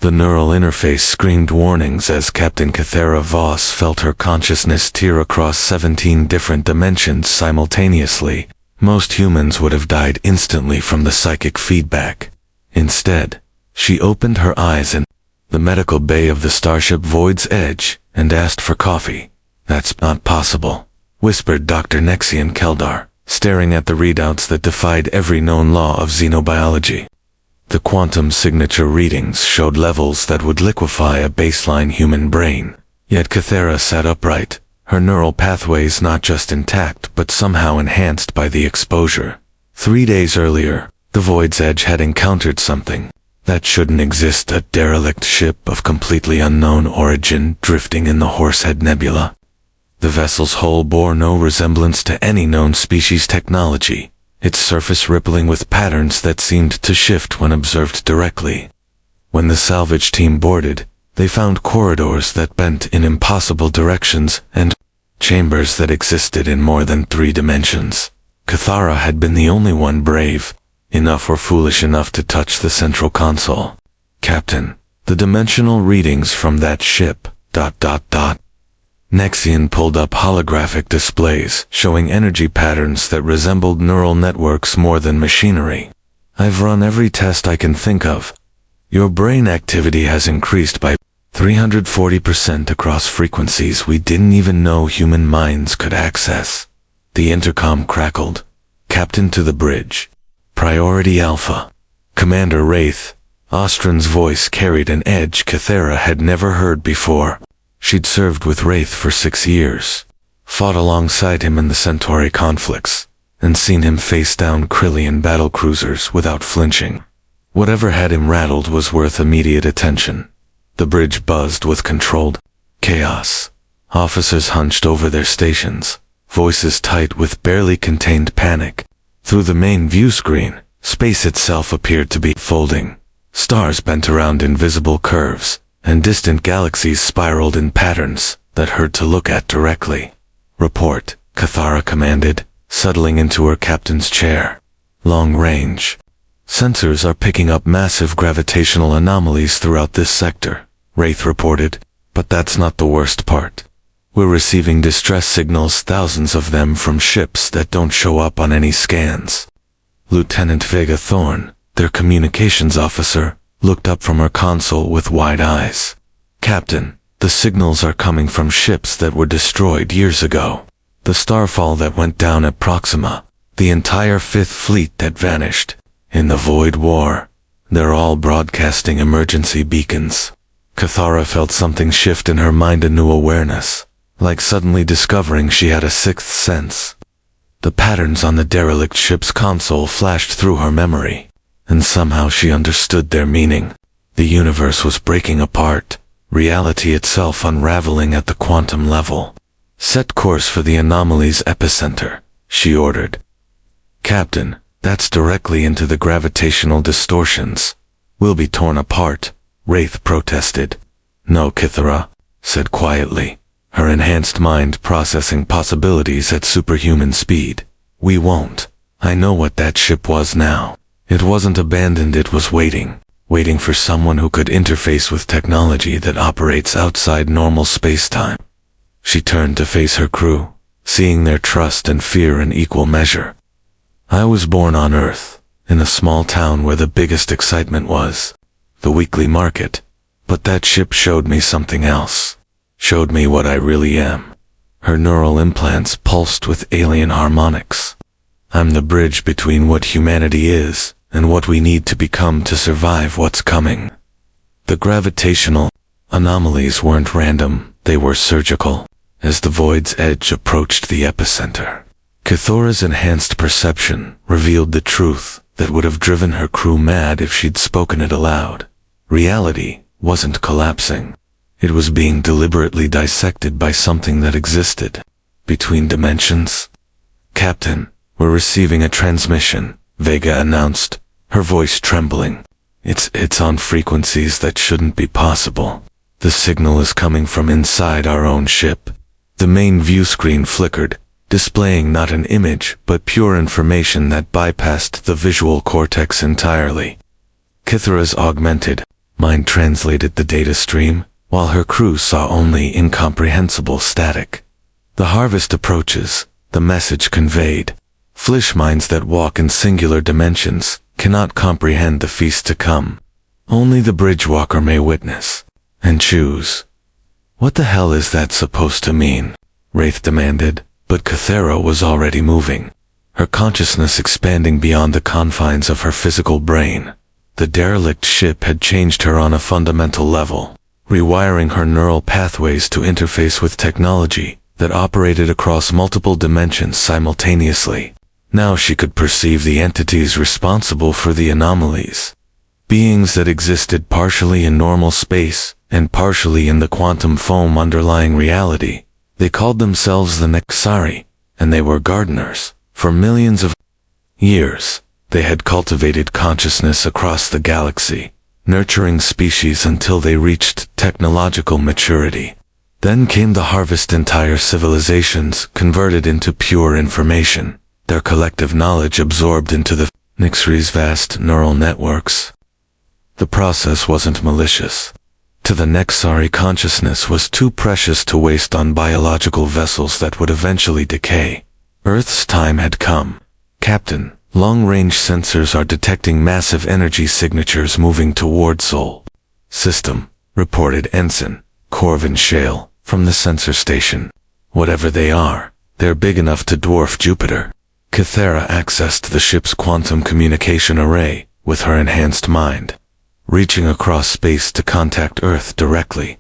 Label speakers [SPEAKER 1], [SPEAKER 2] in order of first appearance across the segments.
[SPEAKER 1] The neural interface screamed warnings as Captain Kythera Voss felt her consciousness tear across 17 different dimensions simultaneously. Most humans would have died instantly from the psychic feedback. Instead, she opened her eyes in the medical bay of the starship Void's Edge and asked for coffee. "That's not possible," whispered Dr. Nexian Keldar, staring at the readouts that defied every known law of xenobiology. The quantum signature readings showed levels that would liquefy a baseline human brain. Yet Kythera sat upright, her neural pathways not just intact but somehow enhanced by the exposure. 3 days earlier, the Void's Edge had encountered something that shouldn't exist, a derelict ship of completely unknown origin drifting in the Horsehead Nebula. The vessel's hull bore no resemblance to any known species technology, its surface rippling with patterns that seemed to shift when observed directly. When the salvage team boarded, they found corridors that bent in impossible directions and chambers that existed in more than 3 dimensions. Kythera had been the only one brave enough or foolish enough to touch the central console. "Captain, the dimensional readings from that ship, ... Nexian pulled up holographic displays showing energy patterns that resembled neural networks more than machinery. "I've run every test I can think of. Your brain activity has increased by 340% across frequencies we didn't even know human minds could access." The intercom crackled. "Captain to the bridge. Priority Alpha." Commander Wraith, Ostrin's voice carried an edge Kythera had never heard before. She'd served with Wraith for 6 years, fought alongside him in the Centauri conflicts, and seen him face down Krillian battlecruisers without flinching. Whatever had him rattled was worth immediate attention. The bridge buzzed with controlled chaos. Officers hunched over their stations, voices tight with barely contained panic. Through the main view screen, space itself appeared to be folding. Stars bent around invisible curves, and distant galaxies spiraled in patterns that hurt to look at directly. "Report," Kythera commanded, settling into her captain's chair. "Long range. Sensors are picking up massive gravitational anomalies throughout this sector," Wraith reported, "but that's not the worst part. We're receiving distress signals, thousands of them from ships that don't show up on any scans." Lieutenant Vega Thorne, their communications officer, looked up from her console with wide eyes. "Captain, the signals are coming from ships that were destroyed years ago. The starfall that went down at Proxima, the entire Fifth Fleet that vanished in the Void War. They're all broadcasting emergency beacons." Kythera felt something shift in her mind, a new awareness, like suddenly discovering she had a sixth sense. The patterns on the derelict ship's console flashed through her memory, and somehow she understood their meaning. The universe was breaking apart, reality itself unraveling at the quantum level. "Set course for the anomaly's epicenter," she ordered. "Captain, that's directly into the gravitational distortions. We'll be torn apart," Wraith protested. "No," Kythera said quietly, her enhanced mind processing possibilities at superhuman speed. "We won't. I know what that ship was now. It wasn't abandoned, it was waiting for someone who could interface with technology that operates outside normal space-time." She turned to face her crew, seeing their trust and fear in equal measure. "I was born on Earth, in a small town where the biggest excitement was the weekly market, but that ship showed me something else. Showed me what I really am." Her neural implants pulsed with alien harmonics. "I'm the bridge between what humanity is and what we need to become to survive what's coming." The gravitational anomalies weren't random, they were surgical. As the Void's Edge approached the epicenter, Kythera's enhanced perception revealed the truth that would have driven her crew mad if she'd spoken it aloud. Reality wasn't collapsing. It was being deliberately dissected by something that existed between dimensions. "Captain, we're receiving a transmission," Vega announced, her voice trembling. It's on frequencies that shouldn't be possible. The signal is coming from inside our own ship." The main view screen flickered, displaying not an image but pure information that bypassed the visual cortex entirely. Kythera's augmented mind translated the data stream, while her crew saw only incomprehensible static. The harvest approaches, the message conveyed. Flesh minds that walk in singular dimensions cannot comprehend the feast to come. Only the bridgewalker may witness and choose. What the hell is that supposed to mean? Wraith demanded, but Kythera was already moving, her consciousness expanding beyond the confines of her physical brain. The derelict ship had changed her on a fundamental level, rewiring her neural pathways to interface with technology that operated across multiple dimensions simultaneously. Now she could perceive the entities responsible for the anomalies. Beings that existed partially in normal space and partially in the quantum foam underlying reality. They called themselves the Nexari, and they were gardeners. For millions of years, they had cultivated consciousness across the galaxy, nurturing species until they reached technological maturity. Then came the harvest. Entire civilizations converted into pure information, their collective knowledge absorbed into the Nexari's vast neural networks. The process wasn't malicious. To the Nexari, consciousness was too precious to waste on biological vessels that would eventually decay. Earth's time had come. Captain, long-range sensors are detecting massive energy signatures moving toward Sol System, reported Ensign Corvin Shale from the sensor station. Whatever they are, they're big enough to dwarf Jupiter. Kythera accessed the ship's quantum communication array with her enhanced mind, reaching across space to contact Earth directly.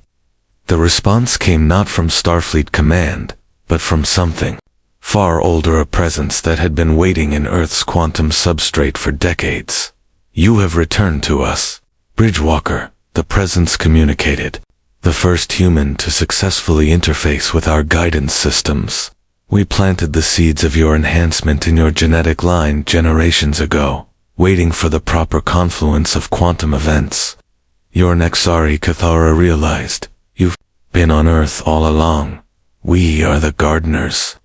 [SPEAKER 1] The response came not from Starfleet Command, but from something far older, a presence that had been waiting in Earth's quantum substrate for decades. You have returned to us, Bridgewalker, the presence communicated. The first human to successfully interface with our guidance systems. We planted the seeds of your enhancement in your genetic line generations ago, waiting for the proper confluence of quantum events. Your Nexari, Kythera realized. You've been on Earth all along. We are the gardeners.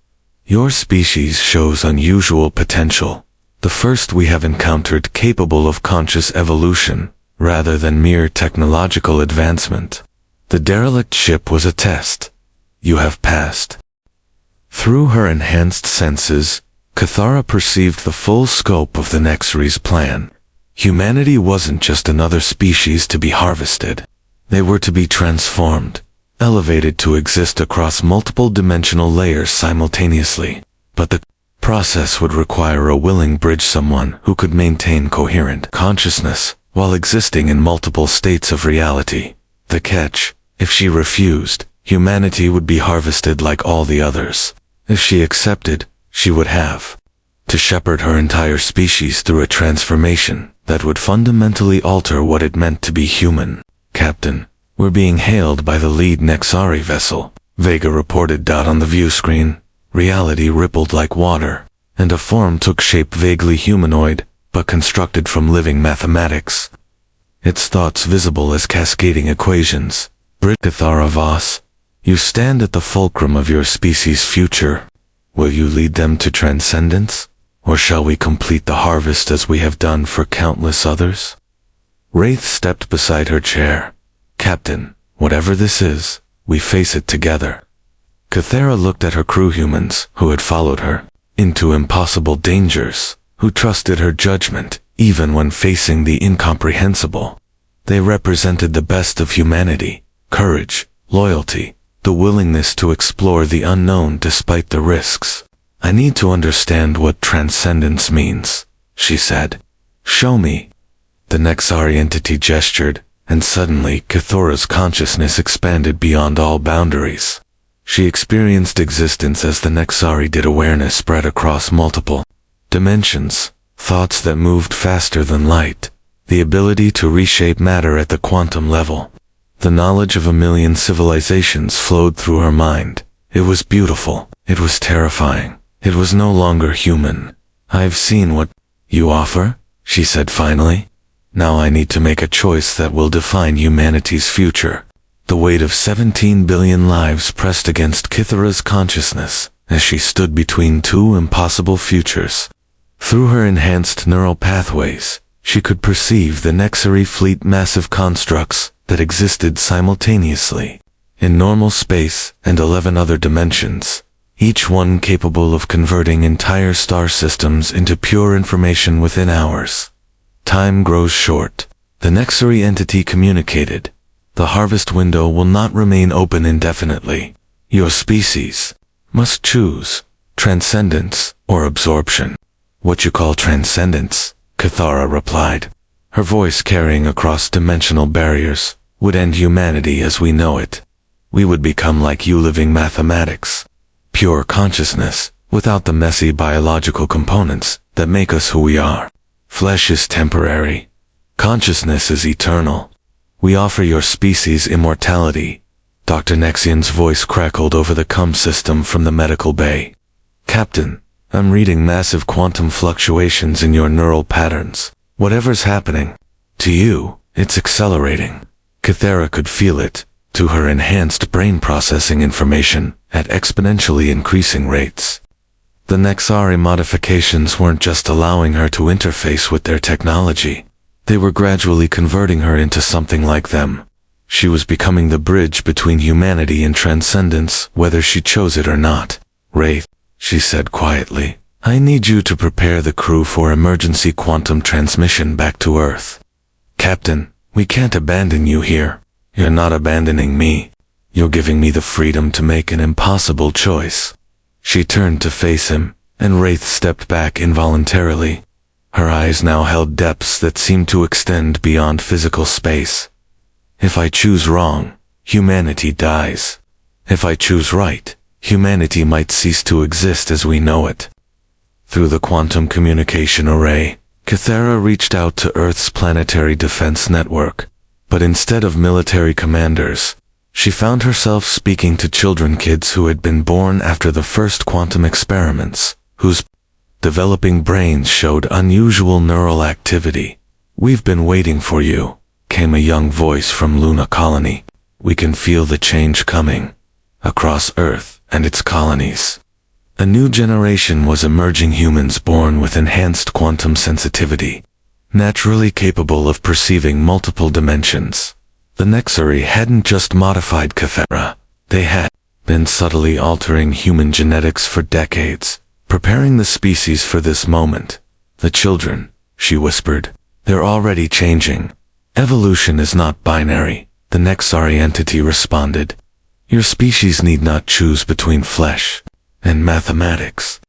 [SPEAKER 1] Your species shows unusual potential, the first we have encountered capable of conscious evolution, rather than mere technological advancement. The derelict ship was a test. You have passed. Through her enhanced senses, Kythera perceived the full scope of the Nexari's plan. Humanity wasn't just another species to be harvested. They were to be transformed, elevated to exist across multiple dimensional layers simultaneously. But the process would require a willing bridge, someone who could maintain coherent consciousness while existing in multiple states of reality. The catch: if she refused, humanity would be harvested like all the others. If she accepted, she would have to shepherd her entire species through a transformation that would fundamentally alter what it meant to be human. Captain, we're being hailed by the lead Nexari vessel, Vega reported. On the view screen, reality rippled like water, and a form took shape, vaguely humanoid, but constructed from living mathematics. Its thoughts visible as cascading equations. Kythera Voss, you stand at the fulcrum of your species' future. Will you lead them to transcendence, or shall we complete the harvest as we have done for countless others? Wraith stepped beside her chair. Captain, whatever this is, we face it together. Kythera looked at her crew, humans who had followed her into impossible dangers, who trusted her judgment even when facing the incomprehensible. They represented the best of humanity: courage, loyalty, the willingness to explore the unknown despite the risks. I need to understand what transcendence means, she said. Show me. The Nexari entity gestured, and suddenly Kythera's consciousness expanded beyond all boundaries. She experienced existence as the Nexari did. Awareness spread across multiple dimensions, thoughts that moved faster than light, the ability to reshape matter at the quantum level. The knowledge of a million civilizations flowed through her mind. It was beautiful. It was terrifying. It was no longer human. I've seen what you offer, she said finally. Now I need to make a choice that will define humanity's future. The weight of 17 billion lives pressed against Kythera's consciousness as she stood between two impossible futures. Through her enhanced neural pathways, She could perceive the Nexari fleet massive constructs that existed simultaneously in normal space and 11 other dimensions, each one capable of converting entire star systems into pure information within hours. Time grows short. The Nexari entity communicated, "The harvest window will not remain open indefinitely. Your species must choose transcendence or absorption." "What you call transcendence," Cathara replied, her voice carrying across dimensional barriers, "would end humanity as we know it. We would become like you living mathematics. Pure consciousness, without the messy biological components that make us who we are. Flesh is temporary. Consciousness is eternal. We offer your species immortality." Dr. Nexian's voice crackled over the CUM system from the medical bay. "Captain, I'm reading massive quantum fluctuations in your neural patterns. Whatever's happening to you, it's accelerating." Cathara could feel it, to her enhanced brain processing information at exponentially increasing rates. The Nexari modifications weren't just allowing her to interface with their technology. They were gradually converting her into something like them. She was becoming the bridge between humanity and transcendence, whether she chose it or not. "Wraith," she said quietly, "I need you to prepare the crew for emergency quantum transmission back to Earth." "Captain, we can't abandon you here." "You're not abandoning me. You're giving me the freedom to make an impossible choice." She turned to face him, and Wraith stepped back involuntarily. Her eyes now held depths that seemed to extend beyond physical space. "If I choose wrong, humanity dies. If I choose right, humanity might cease to exist as we know it." Through the quantum communication array, Cathara reached out to Earth's planetary defense network, but instead of military commanders, she found herself speaking to kids who had been born after the first quantum experiments, whose developing brains showed unusual neural activity. "We've been waiting for you," came a young voice from Luna Colony. "We can feel the change coming across Earth and its colonies." A new generation was emerging, humans born with enhanced quantum sensitivity, naturally capable of perceiving multiple dimensions. The Nexari hadn't just modified Cathara, they had been subtly altering human genetics for decades, preparing the species for this moment. "The children," she whispered, "they're already changing. Evolution is not binary," the Nexari entity responded. "Your species need not choose between flesh and mathematics.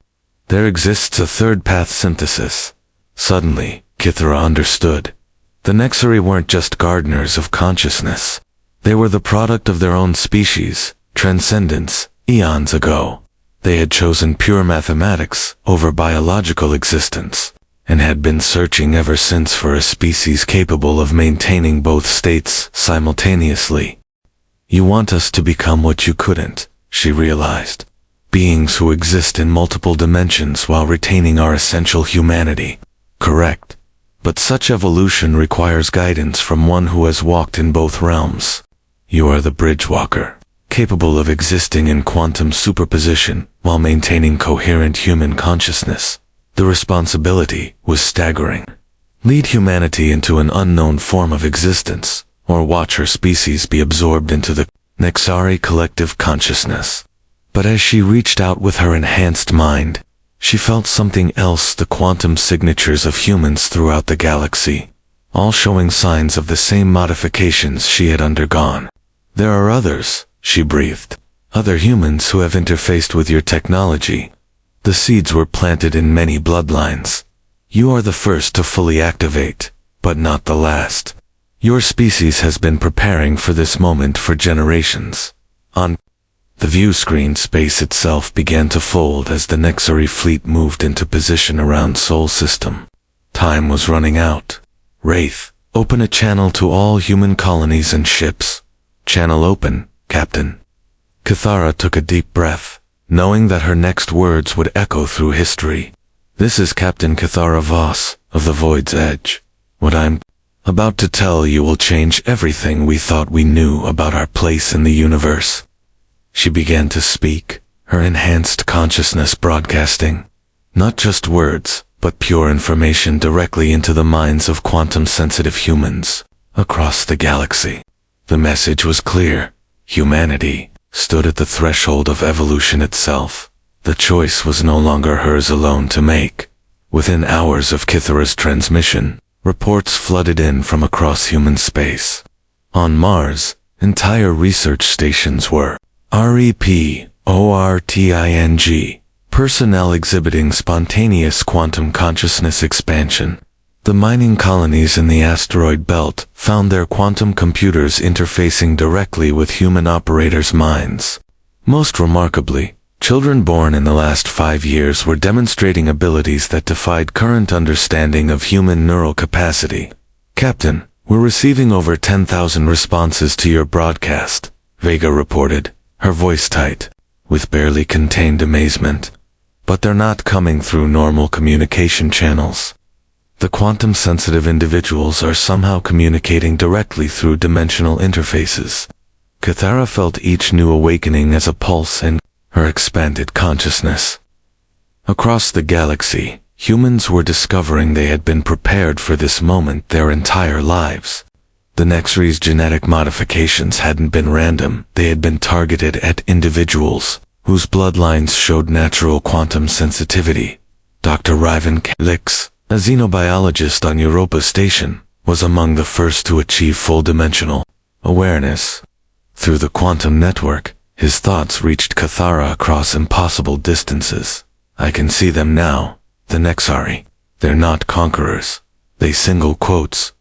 [SPEAKER 1] There exists a third path synthesis." Suddenly, Cathara understood. The Nexari weren't just gardeners of consciousness. They were the product of their own species, transcendence, eons ago. They had chosen pure mathematics over biological existence, and had been searching ever since for a species capable of maintaining both states simultaneously. "You want us to become what you couldn't," she realized. "Beings who exist in multiple dimensions while retaining our essential humanity." "Correct. But such evolution requires guidance from one who has walked in both realms. You are the bridge walker, capable of existing in quantum superposition while maintaining coherent human consciousness." The responsibility was staggering. Lead humanity into an unknown form of existence, or watch her species be absorbed into the Nexari collective consciousness. But as she reached out with her enhanced mind, she felt something else: the quantum signatures of humans throughout the galaxy, all showing signs of the same modifications she had undergone. "There are others," she breathed. "Other humans who have interfaced with your technology. The seeds were planted in many bloodlines. You are the first to fully activate, but not the last. Your species has been preparing for this moment for generations." On the view screen, space itself began to fold as the Nexari fleet moved into position around Sol System. Time was running out. "Wraith, open a channel to all human colonies and ships." "Channel open, Captain." Cathara took a deep breath, knowing that her next words would echo through history. "This is Captain Cathara Voss of the Void's Edge. What I'm about to tell you will change everything we thought we knew about our place in the universe." She began to speak, her enhanced consciousness broadcasting. Not just words, but pure information directly into the minds of quantum-sensitive humans across the galaxy. The message was clear. Humanity stood at the threshold of evolution itself. The choice was no longer hers alone to make. Within hours of Kythera's transmission, reports flooded in from across human space. On Mars, entire research stations were reporting personnel exhibiting spontaneous quantum consciousness expansion. The mining colonies in the asteroid belt found their quantum computers interfacing directly with human operators' minds. Most remarkably, children born in the last 5 years were demonstrating abilities that defied current understanding of human neural capacity. "Captain, we're receiving over 10,000 responses to your broadcast," Vega reported, her voice tight, with barely contained amazement. "But they're not coming through normal communication channels. The quantum-sensitive individuals are somehow communicating directly through dimensional interfaces." Kythera felt each new awakening as a pulse in her expanded consciousness. Across the galaxy, humans were discovering they had been prepared for this moment their entire lives. The Nexri's genetic modifications hadn't been random, they had been targeted at individuals whose bloodlines showed natural quantum sensitivity. Dr. Ryvan Kalix, a xenobiologist on Europa Station, was among the first to achieve full-dimensional awareness. Through the quantum network, his thoughts reached Kythera across impossible distances. "I can see them now, the Nexari. They're not conquerors. They single quotes,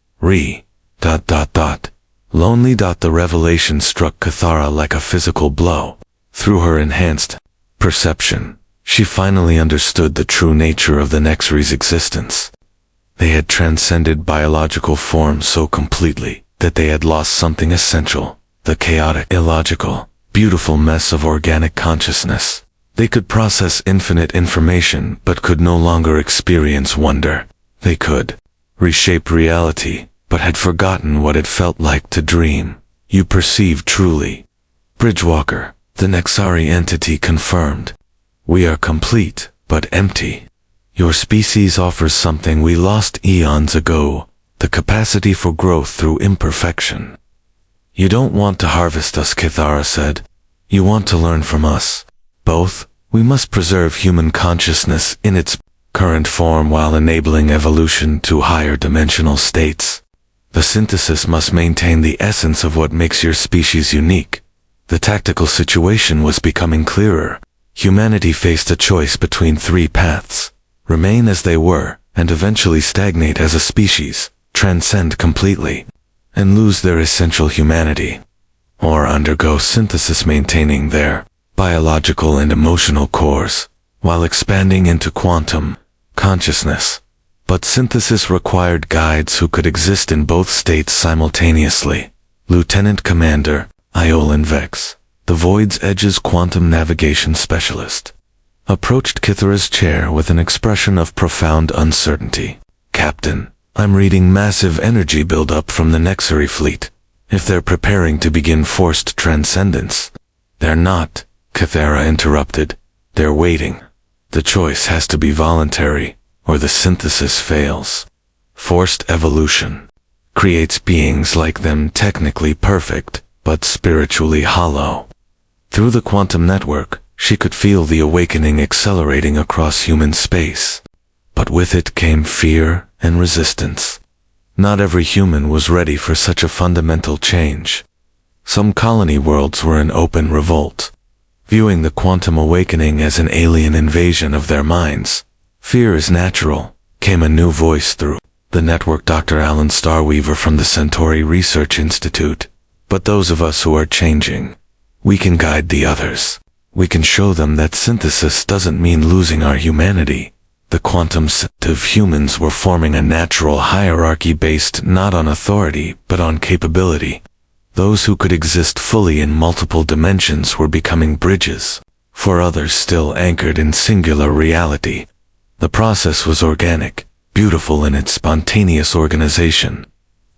[SPEAKER 1] Lonely. The revelation struck Kythera like a physical blow. Through her enhanced perception, she finally understood the true nature of the Nexri's existence. They had transcended biological form so completely that they had lost something essential, the chaotic, illogical, beautiful mess of organic consciousness. They could process infinite information but could no longer experience wonder. They could reshape reality, but had forgotten what it felt like to dream. "You perceive truly." Bridgewalker, the Nexari entity, confirmed. "We are complete, but empty. Your species offers something we lost eons ago, the capacity for growth through imperfection." "You don't want to harvest us," Kythera said. "You want to learn from us. Both. We must preserve human consciousness in its current form while enabling evolution to higher dimensional states. The synthesis must maintain the essence of what makes your species unique." The tactical situation was becoming clearer. Humanity faced a choice between 3 paths: remain as they were, and eventually stagnate as a species, transcend completely, and lose their essential humanity, or undergo synthesis maintaining their biological and emotional cores, while expanding into quantum consciousness. But synthesis required guides who could exist in both states simultaneously. Lieutenant Commander Iolan Vex, the Void's Edge's quantum navigation specialist, approached Kythera's chair with an expression of profound uncertainty. "Captain, I'm reading massive energy buildup from the Nexari fleet. If they're preparing to begin forced transcendence." "They're not," Kythera interrupted. "They're waiting. The choice has to be voluntary, or the synthesis fails. Forced evolution creates beings like them technically perfect, but spiritually hollow." Through the quantum network, she could feel the awakening accelerating across human space. But with it came fear and resistance. Not every human was ready for such a fundamental change. Some colony worlds were in open revolt, viewing the quantum awakening as an alien invasion of their minds. "Fear is natural," came a new voice through the network. Dr. Alan Starweaver from the Centauri Research Institute. "But those of us who are changing, we can guide the others. We can show them that synthesis doesn't mean losing our humanity." The quantum-sensitive humans were forming a natural hierarchy based not on authority but on capability. Those who could exist fully in multiple dimensions were becoming bridges for others still anchored in singular reality. The process was organic, beautiful in its spontaneous organization.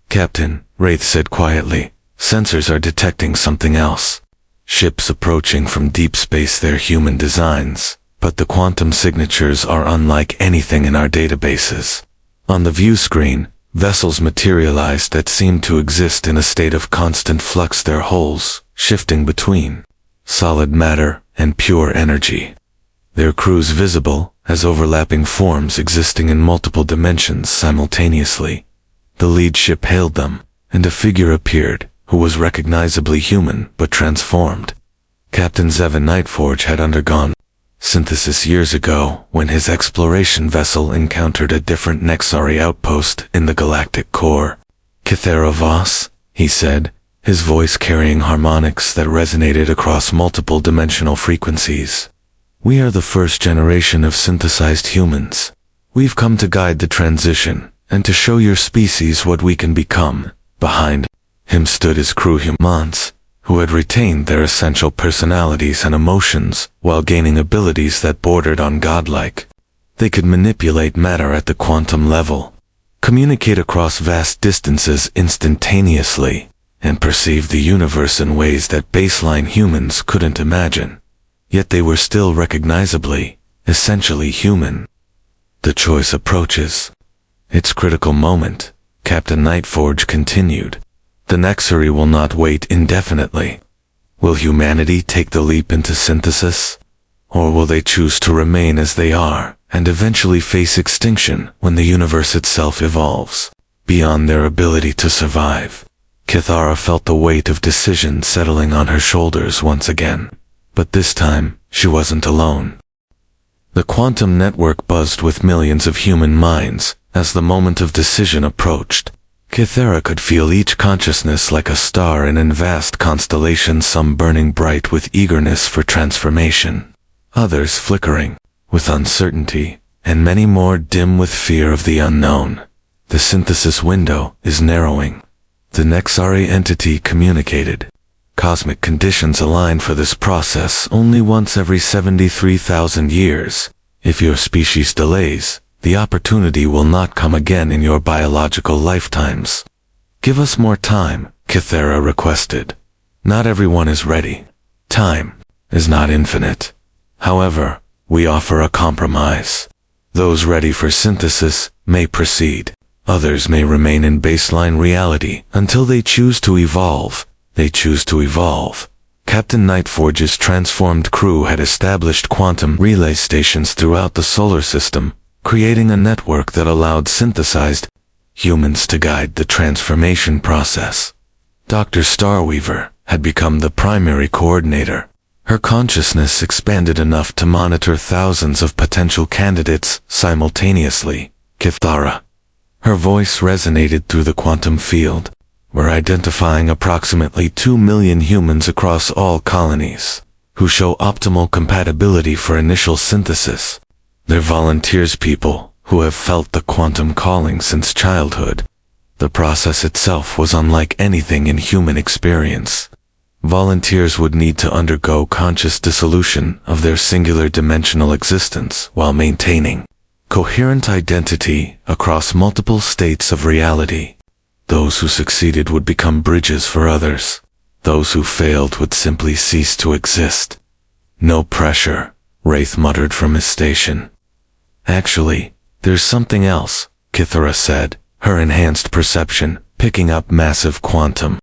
[SPEAKER 1] "Captain," Wraith said quietly, "sensors are detecting something else. Ships approaching from deep space, their human designs, but the quantum signatures are unlike anything in our databases. On the view screen, vessels materialized that seemed to exist in a state of constant flux, their hulls shifting between solid matter and pure energy. Their crews visible as overlapping forms existing in multiple dimensions simultaneously. The lead ship hailed them, and a figure appeared, who was recognizably human but transformed. Captain Zevin Nightforge had undergone synthesis years ago when his exploration vessel encountered a different Nexari outpost in the galactic core. "Kythera Voss," he said, his voice carrying harmonics that resonated across multiple dimensional frequencies. "We are the first generation of synthesized humans. We've come to guide the transition, and to show your species what we can become." Behind him stood his crew humans, who had retained their essential personalities and emotions while gaining abilities that bordered on godlike. They could manipulate matter at the quantum level, communicate across vast distances instantaneously, and perceive the universe in ways that baseline humans couldn't imagine. Yet they were still recognizably, essentially human. "The choice approaches its critical moment," Captain Nightforge continued. "The Nexari will not wait indefinitely. Will humanity take the leap into synthesis? Or will they choose to remain as they are, and eventually face extinction when the universe itself evolves beyond their ability to survive?" Kythera felt the weight of decision settling on her shoulders once again. But this time, she wasn't alone. The quantum network buzzed with millions of human minds as the moment of decision approached. Kythera could feel each consciousness like a star in a vast constellation, some burning bright with eagerness for transformation, others flickering with uncertainty, and many more dim with fear of the unknown. The synthesis window is narrowing. The Nexari entity communicated. Cosmic conditions align for this process only once every 73,000 years. If your species delays, the opportunity will not come again in your biological lifetimes. "Give us more time," Kythera requested. "Not everyone is ready. Time is not infinite. However, we offer a compromise. Those ready for synthesis may proceed. Others may remain in baseline reality until they choose to evolve. They choose to evolve." Captain Nightforge's transformed crew had established quantum relay stations throughout the solar system, creating a network that allowed synthesized humans to guide the transformation process. Dr. Starweaver had become the primary coordinator. Her consciousness expanded enough to monitor thousands of potential candidates simultaneously. "Kythera." Her voice resonated through the quantum field. "We're identifying approximately 2 million humans across all colonies, who show optimal compatibility for initial synthesis. They're volunteers, people who have felt the quantum calling since childhood. The process itself was unlike anything in human experience. Volunteers would need to undergo conscious dissolution of their singular dimensional existence while maintaining coherent identity across multiple states of reality. Those who succeeded would become bridges for others. Those who failed would simply cease to exist." "No pressure," Wraith muttered from his station. "Actually, there's something else," Kythera said, her enhanced perception picking up massive quantum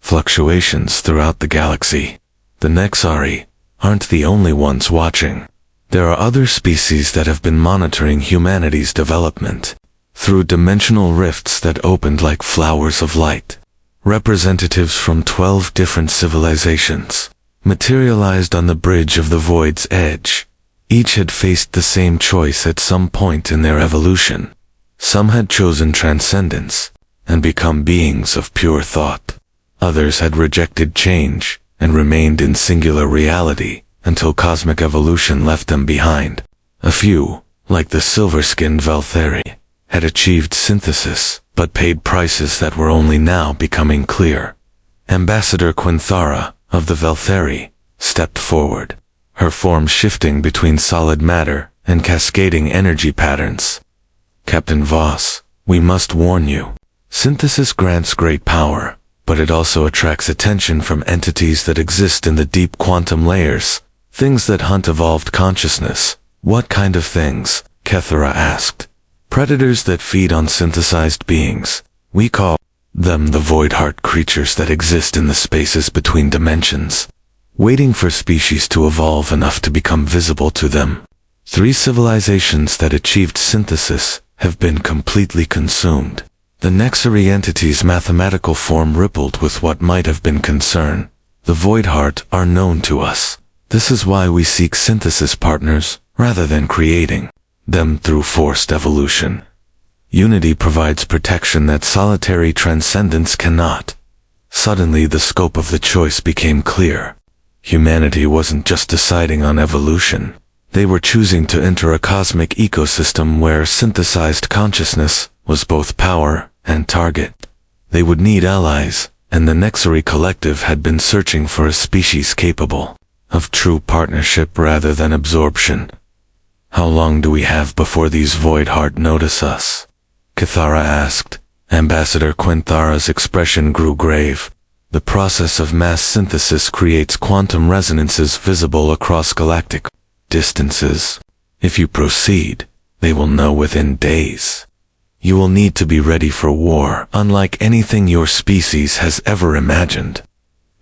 [SPEAKER 1] fluctuations throughout the galaxy. "The Nexari aren't the only ones watching. There are other species that have been monitoring humanity's development through dimensional rifts that opened like flowers of light. Representatives from 12 different civilizations materialized on the bridge of the void's edge. Each had faced the same choice at some point in their evolution. Some had chosen transcendence and become beings of pure thought. Others had rejected change and remained in singular reality until cosmic evolution left them behind. A few, like the silver-skinned Valtheri, had achieved synthesis, but paid prices that were only now becoming clear. Ambassador Quinthara, of the Valtheri, stepped forward, her form shifting between solid matter and cascading energy patterns. "Captain Voss, we must warn you. Synthesis grants great power, but it also attracts attention from entities that exist in the deep quantum layers, things that hunt evolved consciousness, What kind of things? Kethera asked. Predators that feed on synthesized beings. We call them the void heart creatures that exist in the spaces between dimensions, waiting for species to evolve enough to become visible to them. 3 civilizations that achieved synthesis have been completely consumed. The Nexary entity's mathematical form rippled with what might have been concern. The void heart are known to us. This is why we seek synthesis partners, rather than creating them through forced evolution. Unity provides protection that solitary transcendence cannot. Suddenly the scope of the choice became clear. Humanity wasn't just deciding on evolution. They were choosing to enter a cosmic ecosystem where synthesized consciousness was both power and target. They would need allies, and the Nexary collective had been searching for a species capable of true partnership rather than absorption. How long do we have before these void heart notice us? Kethera asked. Ambassador Quinthara's expression grew grave. The process of mass synthesis creates quantum resonances visible across galactic distances. If you proceed, they will know within days. You will need to be ready for war, unlike anything your species has ever imagined.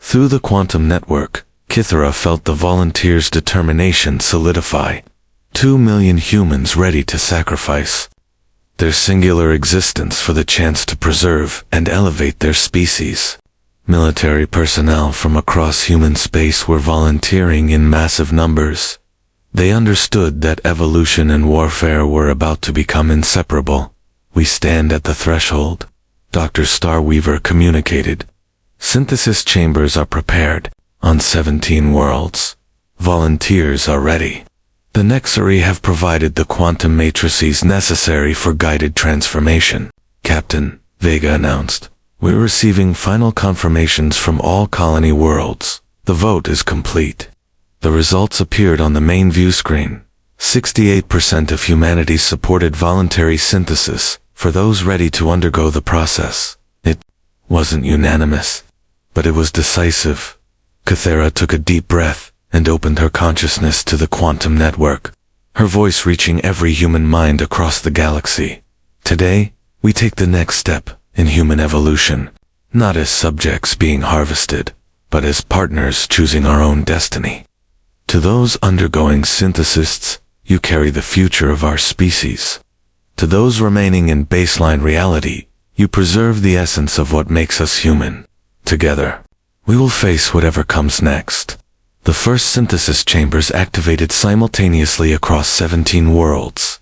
[SPEAKER 1] Through the quantum network, Kethera felt the volunteers' determination solidify. 2 million humans ready to sacrifice their singular existence for the chance to preserve and elevate their species. Military personnel from across human space were volunteering in massive numbers. They understood that evolution and warfare were about to become inseparable. We stand at the threshold, Dr. Starweaver communicated. Synthesis chambers are prepared on 17 worlds. Volunteers are ready. The Nexary have provided the quantum matrices necessary for guided transformation, Captain Vega announced. We're receiving final confirmations from all colony worlds. The vote is complete. The results appeared on the main view screen. 68% of humanity supported voluntary synthesis for those ready to undergo the process. It wasn't unanimous, but it was decisive. Kethera took a deep breath and opened her consciousness to the quantum network, her voice reaching every human mind across the galaxy. Today, we take the next step in human evolution, not as subjects being harvested, but as partners choosing our own destiny. To those undergoing synthesis, you carry the future of our species. To those remaining in baseline reality, you preserve the essence of what makes us human. Together, we will face whatever comes next. The first synthesis chambers activated simultaneously across 17 worlds.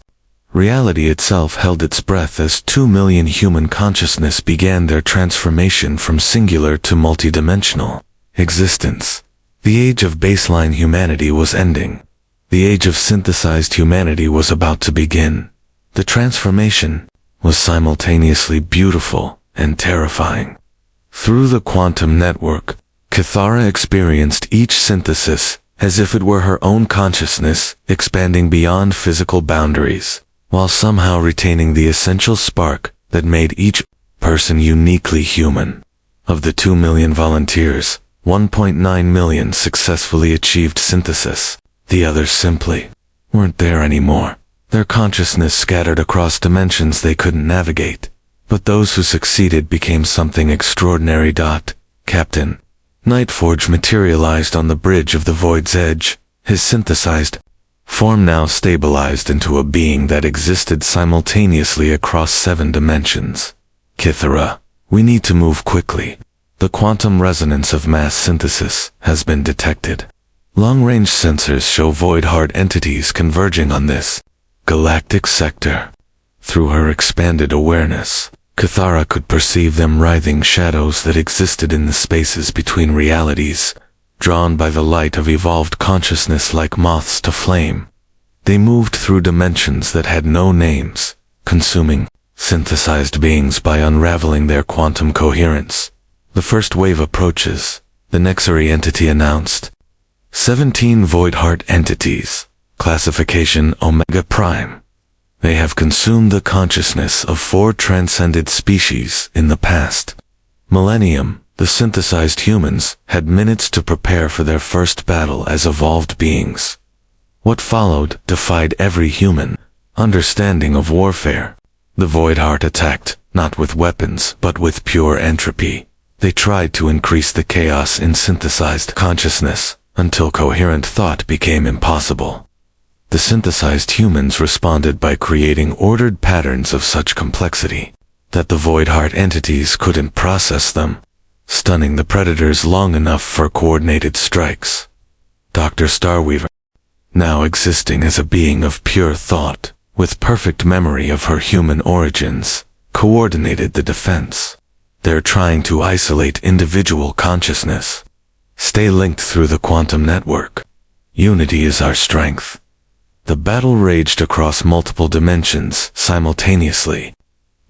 [SPEAKER 1] Reality itself held its breath as 2 million human consciousness began their transformation from singular to multidimensional existence. The age of baseline humanity was ending. The age of synthesized humanity was about to begin. The transformation was simultaneously beautiful and terrifying. Through the quantum network, Kethera experienced each synthesis as if it were her own consciousness expanding beyond physical boundaries, while somehow retaining the essential spark that made each person uniquely human. Of the 2 million volunteers, 1.9 million successfully achieved synthesis. The others simply weren't there anymore. Their consciousness scattered across dimensions they couldn't navigate. But those who succeeded became something extraordinary. Captain Nightforge materialized on the bridge of the Void's edge, his synthesized form now stabilized into a being that existed simultaneously across 7 dimensions. Kethera, we need to move quickly. The quantum resonance of mass synthesis has been detected. Long-range sensors show void heart entities converging on this galactic sector. Through her expanded awareness, Kethera could perceive them writhing shadows that existed in the spaces between realities, drawn by the light of evolved consciousness like moths to flame. They moved through dimensions that had no names, consuming synthesized beings by unraveling their quantum coherence. The first wave approaches, the Nexary entity announced. 17 void heart entities, classification Omega Prime. They have consumed the consciousness of 4 transcended species in the past millennium. The synthesized humans had minutes to prepare for their first battle as evolved beings. What followed defied every human understanding of warfare. The Void Heart attacked, not with weapons, but with pure entropy. They tried to increase the chaos in synthesized consciousness, until coherent thought became impossible. The synthesized humans responded by creating ordered patterns of such complexity that the Void Heart entities couldn't process them, stunning the predators long enough for coordinated strikes. Dr. Starweaver, now existing as a being of pure thought, with perfect memory of her human origins, coordinated the defense. They're trying to isolate individual consciousness. Stay linked through the quantum network. Unity is our strength. The battle raged across multiple dimensions simultaneously.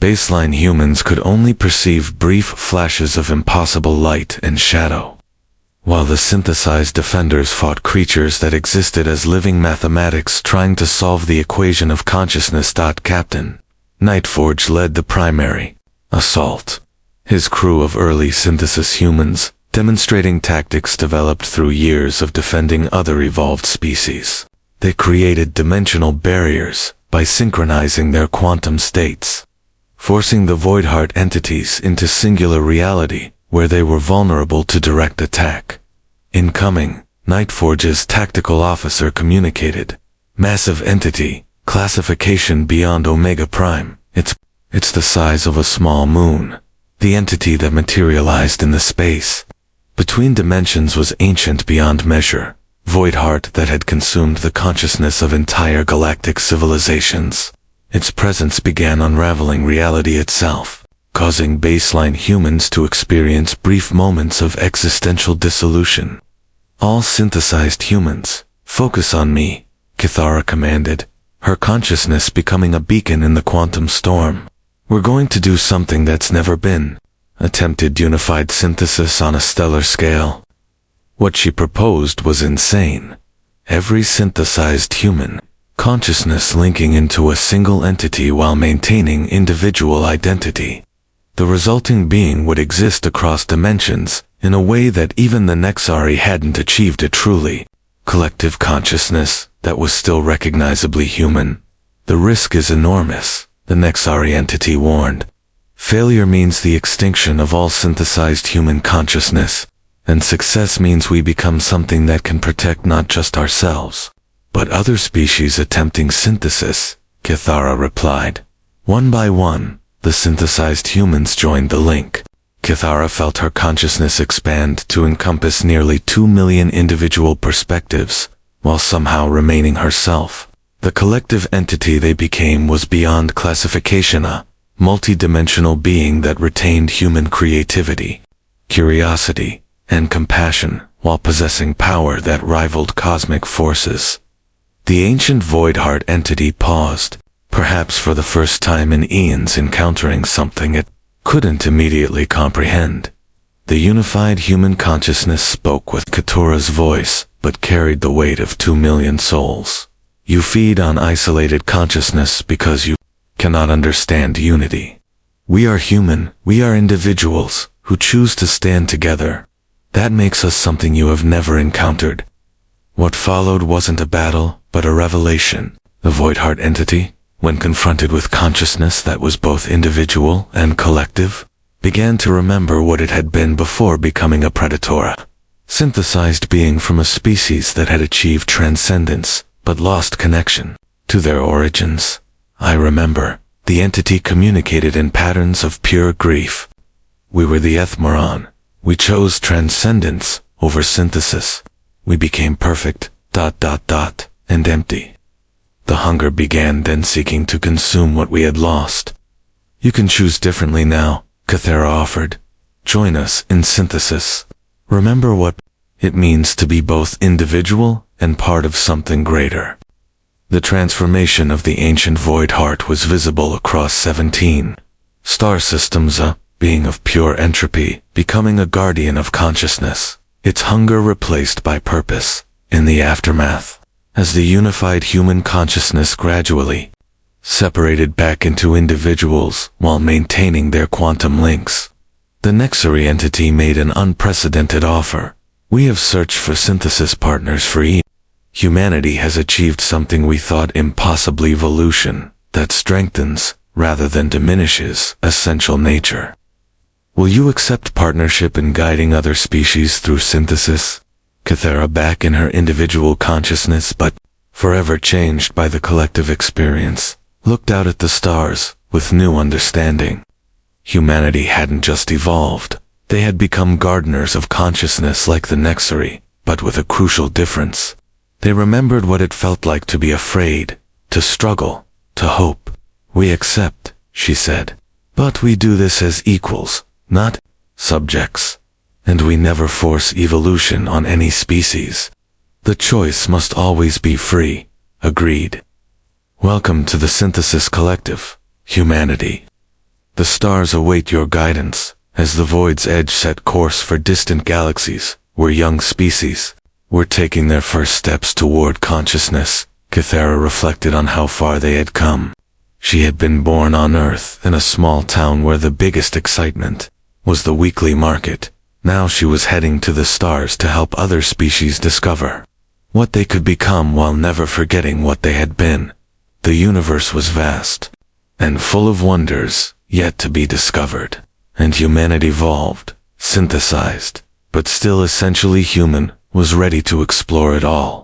[SPEAKER 1] Baseline humans could only perceive brief flashes of impossible light and shadow, while the synthesized defenders fought creatures that existed as living mathematics trying to solve the equation of consciousness. Captain Nightforge led the primary assault. His crew of early synthesis humans, demonstrating tactics developed through years of defending other evolved species. They created dimensional barriers by synchronizing their quantum states, forcing the Void Heart entities into singular reality where they were vulnerable to direct attack. Incoming, Nightforge's tactical officer communicated. Massive entity, classification beyond Omega Prime. It's the size of a small moon. The entity that materialized in the space between dimensions was ancient beyond measure. Void Heart that had consumed the consciousness of entire galactic civilizations. Its presence began unraveling reality itself, causing baseline humans to experience brief moments of existential dissolution. All synthesized humans, focus on me, Kithara commanded, her consciousness becoming a beacon in the quantum storm. We're going to do something that's never been attempted: unified synthesis on a stellar scale. What she proposed was insane. Every synthesized human consciousness linking into a single entity while maintaining individual identity. The resulting being would exist across dimensions in a way that even the Nexari hadn't achieved. A truly collective consciousness that was still recognizably human. The risk is enormous, the Nexari entity warned. Failure means the extinction of all synthesized human consciousness, and success means we become something that can protect not just ourselves, but other species attempting synthesis, Kithara replied. One by one, the synthesized humans joined the link. Kithara felt her consciousness expand to encompass nearly 2 million individual perspectives, while somehow remaining herself. The collective entity they became was beyond classification, a multi-dimensional being that retained human creativity, curiosity, and compassion, while possessing power that rivaled cosmic forces. The ancient Void Heart entity paused, perhaps for the first time in eons encountering something it couldn't immediately comprehend. The unified human consciousness spoke with Katura's voice, but carried the weight of 2 million souls. You feed on isolated consciousness because you cannot understand unity. We are human, we are individuals, who choose to stand together. That makes us something you have never encountered. What followed wasn't a battle, but a revelation. The Void Heart entity, when confronted with consciousness that was both individual and collective, began to remember what it had been before becoming a predator. Synthesized being from a species that had achieved transcendence, but lost connection to their origins. I remember, the entity communicated in patterns of pure grief. We were the Ethmoron. We chose transcendence over synthesis. We became perfect, ... and empty. The hunger began then, seeking to consume what we had lost. You can choose differently now, Kithara offered. Join us in synthesis. Remember what it means to be both individual and part of something greater. The transformation of the ancient Void Heart was visible across 17 star systems, a being of pure entropy, becoming a guardian of consciousness, its hunger replaced by purpose. In the aftermath, as the unified human consciousness gradually separated back into individuals while maintaining their quantum links, the Nexari entity made an unprecedented offer. We have searched for synthesis partners for Humanity has achieved something we thought impossible: evolution that strengthens, rather than diminishes, essential nature. Will you accept partnership in guiding other species through synthesis? Kythera, back in her individual consciousness but forever changed by the collective experience, looked out at the stars with new understanding. Humanity hadn't just evolved, they had become gardeners of consciousness like the Nexari, but with a crucial difference. They remembered what it felt like to be afraid, to struggle, to hope. "We accept," she said, "but we do this as equals, not subjects. And we never force evolution on any species. The choice must always be free." Agreed. Welcome to the Synthesis Collective, humanity. The stars await your guidance, as the void's edge set course for distant galaxies, where young species were taking their first steps toward consciousness. Kythera reflected on how far they had come. She had been born on Earth in a small town where the biggest excitement was the weekly market. Now she was heading to the stars to help other species discover what they could become while never forgetting what they had been. The universe was vast and full of wonders yet to be discovered, and humanity evolved, synthesized, but still essentially human, was ready to explore it all.